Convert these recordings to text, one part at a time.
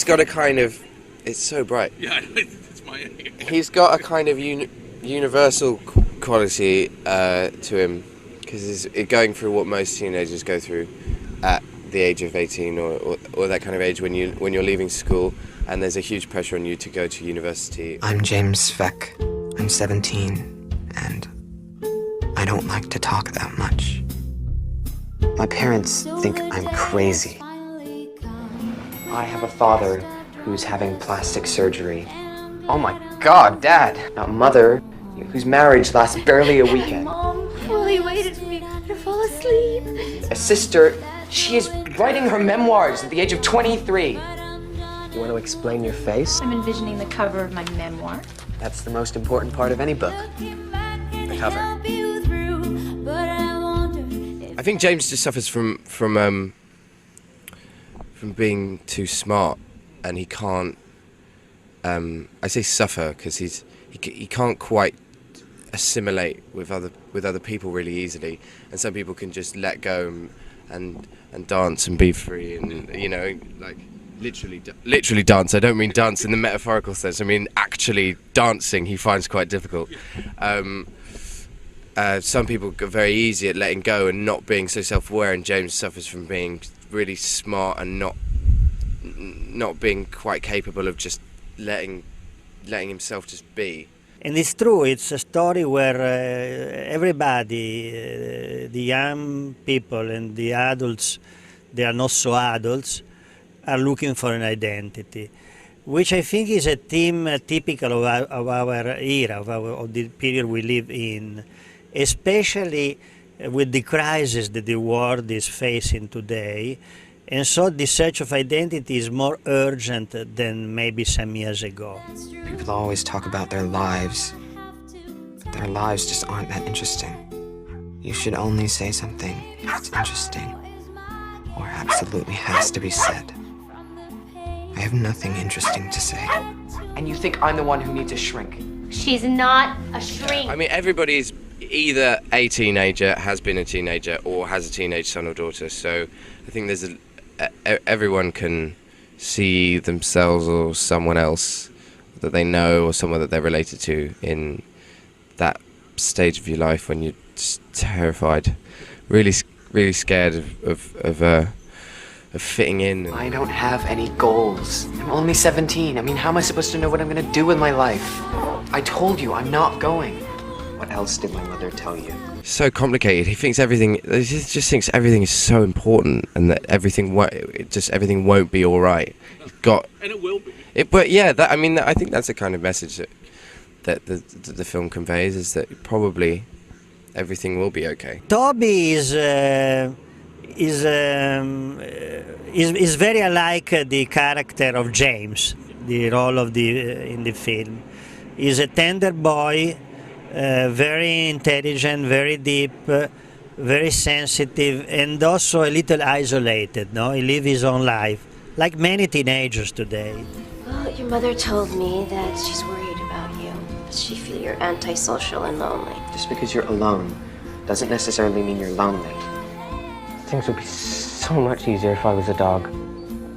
got a kind of... It's so bright. Yeah, it's my... He's got a kind of universal quality to him, because he's going through what most teenagers go through at the age of 18 or that kind of age when you're leaving school, and there's a huge pressure on you to go to university. I'm James Feck. I'm 17, and I don't like to talk that much. My parents think I'm crazy. I have a father who's having plastic surgery. Oh my God, Dad! A mother whose marriage lasts barely a weekend. Mom fully waited for me to fall asleep. A sister, she is writing her memoirs at the age of 23. You want to explain your face? I'm envisioning the cover of my memoir. That's the most important part of any book. The cover. I think James just suffers from being too smart, and he can't. I say suffer because he can't quite assimilate with other people really easily, and some people can just let go and dance and be free, and like literally dance. I don't mean dance in the metaphorical sense. I mean actually dancing. He finds quite difficult. Some people are very easy at letting go and not being so self-aware, and James suffers from being really smart and not being quite capable of just letting himself just be. And it's true, it's a story where everybody, the young people and the adults, they are not so adults, are looking for an identity, which I think is a theme typical of our era, of the period we live in, especially with the crisis that the world is facing today. And so the search of identity is more urgent than maybe some years ago. People always talk about their lives, but their lives just aren't that interesting. You should only say something that's interesting, or absolutely has to be said. I have nothing interesting to say. And you think I'm the one who needs a shrink? She's not a shrink. I mean, everybody's either a teenager, has been a teenager, or has a teenage son or daughter. So I think there's everyone can see themselves or someone else that they know or someone that they're related to in that stage of your life when you're just terrified, really scared of fitting in. I don't have any goals. I'm only 17. I mean, how am I supposed to know what I'm gonna do with my life? I told you, I'm not going. What else did my mother tell you? So complicated. He thinks everything. He just thinks everything is so important, and that everything won't be all right. And it will be. But yeah, I think that's the kind of message that the film conveys, is that probably everything will be okay. Toby is very alike the character of James, the role of in the film. He's a tender boy. Very intelligent, very deep, very sensitive, and also a little isolated. No, he lives his own life, like many teenagers today. Well, your mother told me that she's worried about you. Does she feel you're antisocial and lonely? Just because you're alone doesn't necessarily mean you're lonely. Things would be so much easier if I was a dog.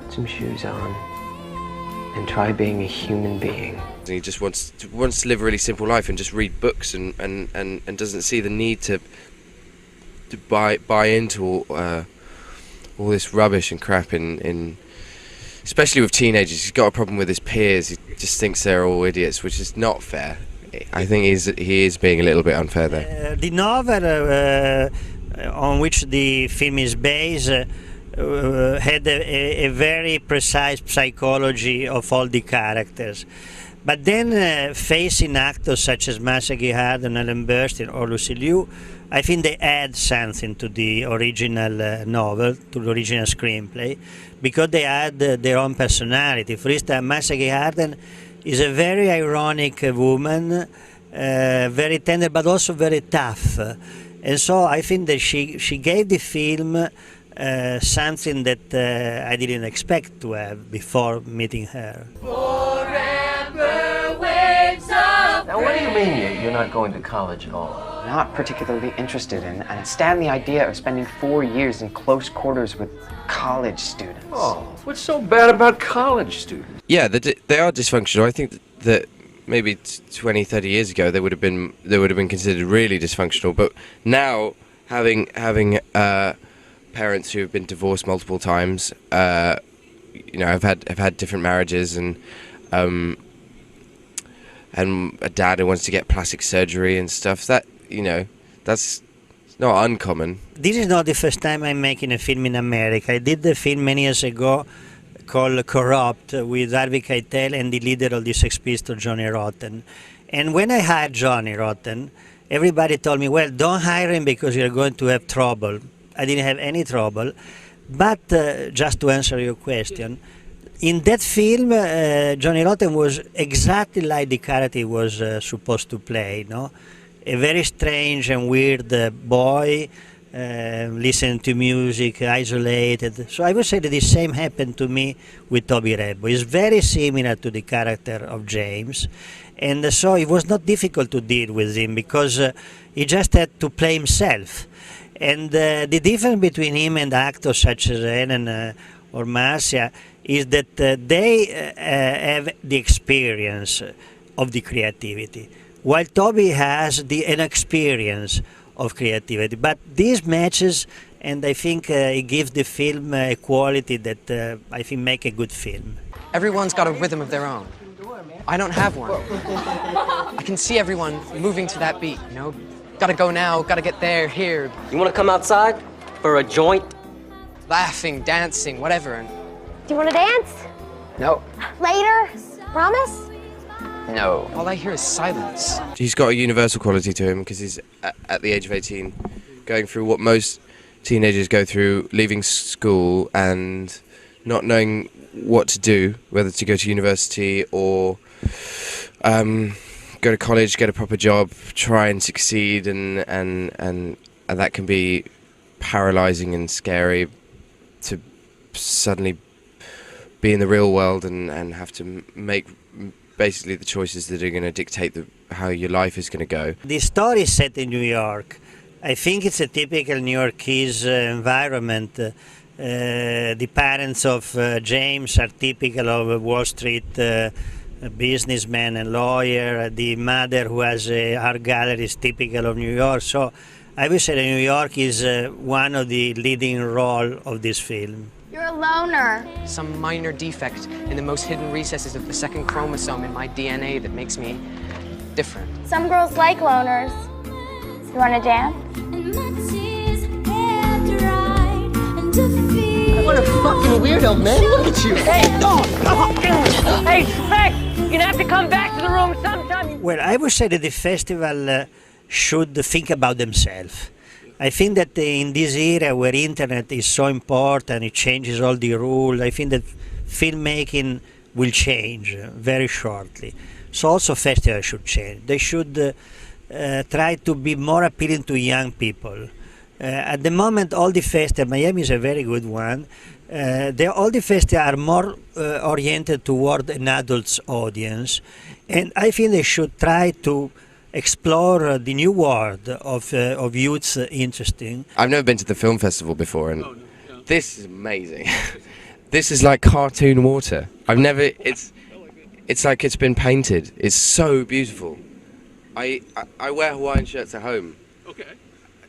Put some shoes on and try being a human being. He just wants to live a really simple life and just read books and doesn't see the need to buy into all this rubbish and crap in especially with teenagers. He's got a problem with his peers. He just thinks they're all idiots, which is not fair. I think he is being a little bit unfair there. The novel on which the film is based had a very precise psychology of all the characters. But then facing actors such as Masaki Harden, Ellen Burstyn or Lucy Liu, I think they add something to the original novel, to the original screenplay, because they add their own personality. For instance, Masaki Harden is a very ironic woman, very tender but also very tough. And so I think that she gave the film something that I didn't expect to have before meeting her. Now, what do you mean you're not going to college at all? Not particularly interested in, and stand the idea of spending 4 years in close quarters with college students. Oh, what's so bad about college students? Yeah, they are dysfunctional. I think that maybe 20, 30 years ago they would have been considered really dysfunctional. But now, having parents who have been divorced multiple times, have had different marriages, and a dad who wants to get plastic surgery and stuff. That's not uncommon. This is not the first time I'm making a film in America. I did the film many years ago called Corrupt with Harvey Keitel and the leader of the Sex Pistols, Johnny Rotten. And when I hired Johnny Rotten, everybody told me, well, don't hire him because you're going to have trouble. I didn't have any trouble. But just to answer your question, in that film, Johnny Rotten was exactly like the character he was supposed to play, no? A very strange and weird boy, listening to music, isolated. So I would say that the same happened to me with Toby Regbo. He's very similar to the character of James, and so it was not difficult to deal with him because he just had to play himself. And the difference between him and actors such as Ellen or Marcia is that they have the experience of the creativity, while Toby has the inexperience of creativity. But these matches, and I think it gives the film a quality that I think make a good film. Everyone's got a rhythm of their own. I don't have one. I can see everyone moving to that beat, you know? Gotta go now, gotta get there, here. You wanna come outside for a joint? Laughing, dancing, whatever. And Do you want to dance? no, Later? Promise? no. All I hear is silence. He's got a universal quality to him because he's at the age of 18, going through what most teenagers go through, leaving school and not knowing what to do, whether to go to university or go to college, get a proper job, try and succeed, and that can be paralyzing and scary to suddenly be in the real world and have to make basically the choices that are going to dictate how your life is going to go. The story is set in New York. I think it's a typical New Yorkese environment. The parents of James are typical of a Wall Street businessman and lawyer. The mother, who has an art gallery, is typical of New York. So I would say that New York is one of the leading role of this film. You're a loner. Some minor defect in the most hidden recesses of the second chromosome in my DNA that makes me different. Some girls like loners. You want to dance? What a fucking weirdo, man. Look at you. Hey, dog. Hey, Speck, you're gonna have to come back to the room sometime. Well, I would say that the festival should think about themselves. I think that in this era where internet is so important, it changes all the rules, I think that filmmaking will change very shortly. So also festivals should change. They should try to be more appealing to young people. At the moment, all the festivals, Miami is a very good one, all the festivals are more oriented toward an adult audience, and I think they should try to explore the new world of youth's interesting. I've never been to the film festival before, and this is amazing. This is like cartoon water. It's like it's been painted. It's so beautiful. I wear Hawaiian shirts at home. Okay.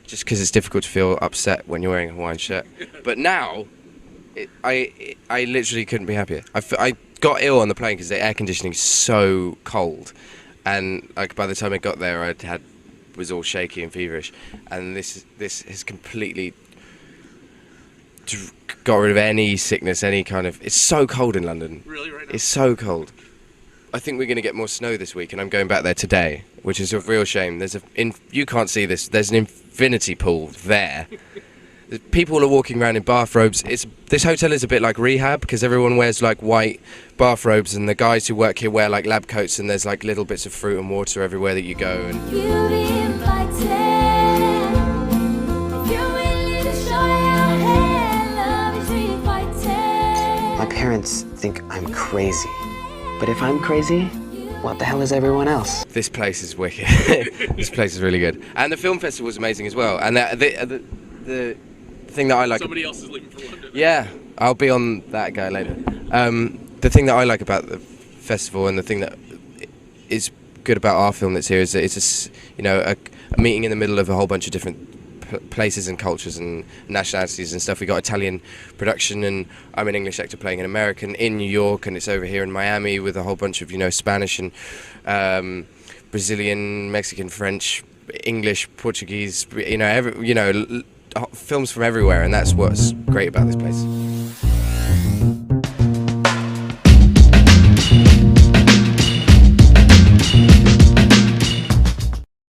Just because it's difficult to feel upset when you're wearing a Hawaiian shirt. But now, I literally couldn't be happier. I got ill on the plane because the air conditioning is so cold. And like by the time I got there, was all shaky and feverish, and this has completely got rid of any sickness, any kind of. It's so cold in London. Really, right now? It's so cold. I think we're going to get more snow this week, and I'm going back there today, which is a real shame. You can't see this. There's an infinity pool there. People are walking around in bathrobes. This hotel is a bit like rehab because everyone wears like white bathrobes, and the guys who work here wear like lab coats, and there's like little bits of fruit and water everywhere that you go. And My parents think I'm crazy. But if I'm crazy, what the hell is everyone else? this place is wicked. This place is really good, and the film festival was amazing as well. And the thing that I like. Somebody else is leaving for London. Yeah, I'll be on that guy later. The thing that I like about the festival, and the thing that is good about our film that's here, is that it's a meeting in the middle of a whole bunch of different places and cultures and nationalities and stuff. We got Italian production, and I'm an English actor playing an American in New York, and it's over here in Miami with a whole bunch of Spanish and Brazilian, Mexican, French, English, Portuguese, films from everywhere, and that's what's great about this place.